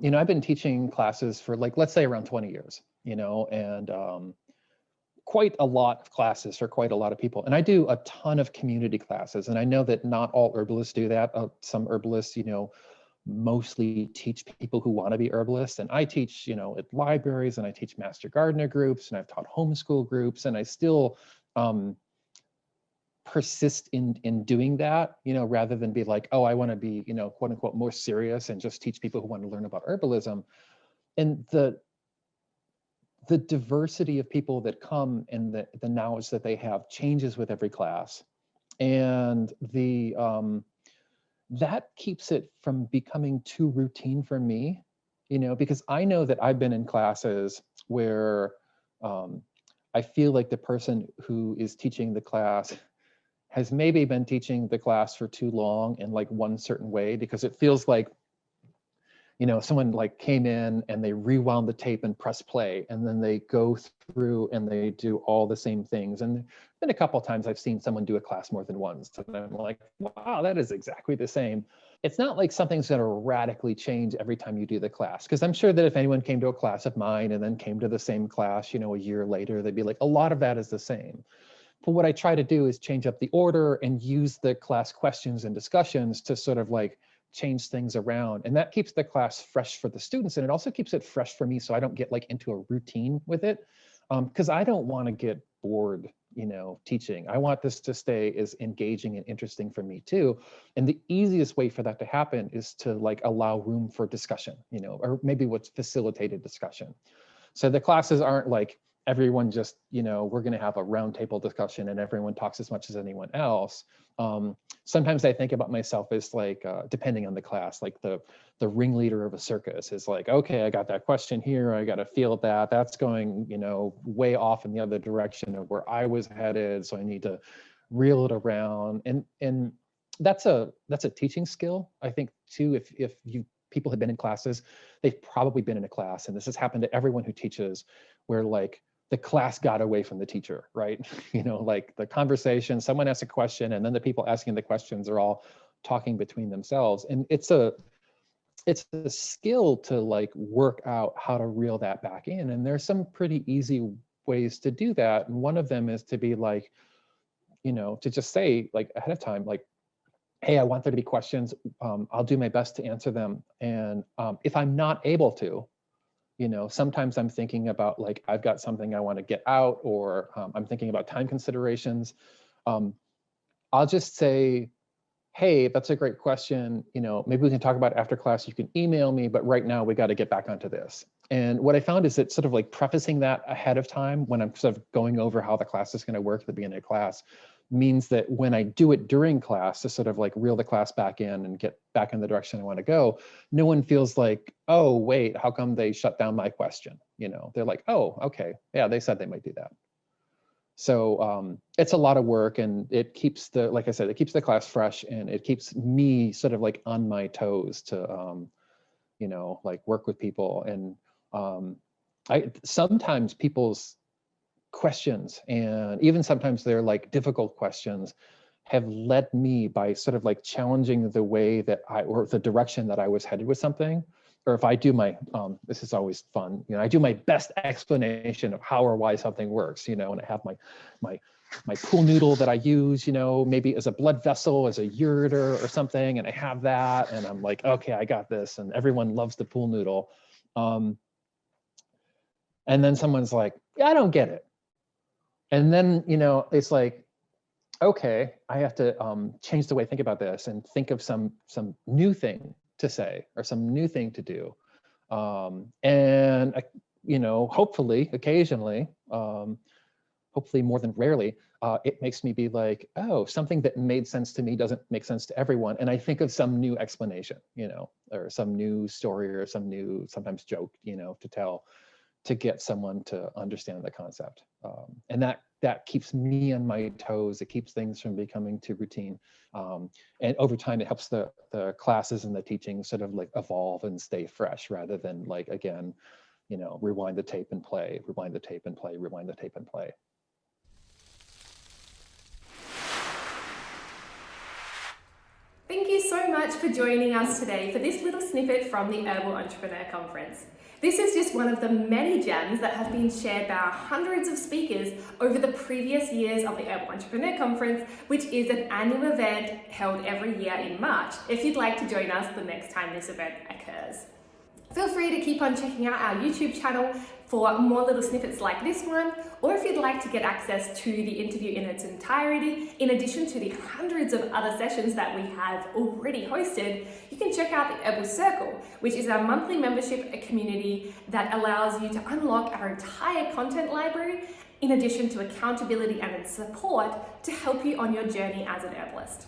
I've been teaching classes for like, let's say around 20 years, and quite a lot of classes for quite a lot of people. And I do a ton of community classes. And I know that not all herbalists do that. Some herbalists, mostly teach people who want to be herbalists. And I teach, at libraries, and I teach master gardener groups, and I've taught homeschool groups, and I still persist in doing that, rather than be like, oh, I want to be, quote unquote, more serious and just teach people who want to learn about herbalism. And the diversity of people that come and the knowledge that they have changes with every class. And that keeps it from becoming too routine for me, because I know that I've been in classes where I feel like the person who is teaching the class has maybe been teaching the class for too long in like one certain way, because it feels like, someone like came in and they rewound the tape and press play, and then they go through and they do all the same things. And then a couple of times I've seen someone do a class more than once, and I'm like, wow, that is exactly the same. It's not like something's going to radically change every time you do the class, because I'm sure that if anyone came to a class of mine and then came to the same class, a year later, they'd be like, a lot of that is the same. But what I try to do is change up the order and use the class questions and discussions to sort of like change things around. And that keeps the class fresh for the students. And it also keeps it fresh for me, so I don't get like into a routine with it. Because I don't want to get bored, teaching. I want this to stay as engaging and interesting for me too. And the easiest way for that to happen is to like allow room for discussion, or maybe what's facilitated discussion. So the classes aren't like everyone just, we're going to have a roundtable discussion and everyone talks as much as anyone else. Sometimes I think about myself as like, depending on the class, like the ringleader of a circus is like, okay, I got that question here, I got to field that. That's going, way off in the other direction of where I was headed. So I need to reel it around. And that's a teaching skill, I think, too. If you people have been in classes, they've probably been in a class, and this has happened to everyone who teaches, where like the class got away from the teacher, right? Like the conversation, someone asks a question, and then the people asking the questions are all talking between themselves. And it's a skill to like work out how to reel that back in. And there's some pretty easy ways to do that. And one of them is to be like, to just say like ahead of time, like, hey, I want there to be questions. I'll do my best to answer them. And if I'm not able to, sometimes I'm thinking about like, I've got something I want to get out, or I'm thinking about time considerations. I'll just say, hey, that's a great question. Maybe we can talk about it after class. You can email me, but right now we got to get back onto this. And what I found is that sort of like prefacing that ahead of time when I'm sort of going over how the class is going to work at the beginning of class means that when I do it during class to sort of like reel the class back in and get back in the direction I want to go, no one feels like, oh, wait, how come they shut down my question? They're like, oh, okay, yeah, they said they might do that. So it's a lot of work, and it keeps like I said, it keeps the class fresh, and it keeps me sort of like on my toes to, like work with people. And sometimes people's questions, and even sometimes they're like difficult questions, have led me by sort of like challenging the way that or the direction that I was headed with something. Or if I do my, this is always fun, I do my best explanation of how or why something works, and I have my pool noodle that I use, maybe as a blood vessel, as a ureter or something, and I have that, and I'm like, okay, I got this, and everyone loves the pool noodle. And then someone's like, yeah, I don't get it. And then, it's like, okay, I have to change the way I think about this and think of some new thing to say or some new thing to do. And, hopefully, occasionally, hopefully more than rarely, it makes me be like, oh, something that made sense to me doesn't make sense to everyone. And I think of some new explanation, or some new story or some new, sometimes joke, to tell, to get someone to understand the concept. And that keeps me on my toes. It keeps things from becoming too routine. And over time, it helps the classes and the teaching sort of like evolve and stay fresh, rather than like, again, rewind the tape and play, rewind the tape and play, rewind the tape and play. Thank you so much for joining us today for this little snippet from the Herbal Entrepreneur Conference. This is just one of the many gems that have been shared by our hundreds of speakers over the previous years of the Herbal Entrepreneur Conference, which is an annual event held every year in March, if you'd like to join us the next time this event occurs. Feel free to keep on checking out our YouTube channel for more little snippets like this one, or if you'd like to get access to the interview in its entirety, in addition to the hundreds of other sessions that we have already hosted, you can check out the Herbal Circle, which is our monthly membership community that allows you to unlock our entire content library, in addition to accountability and support to help you on your journey as an herbalist.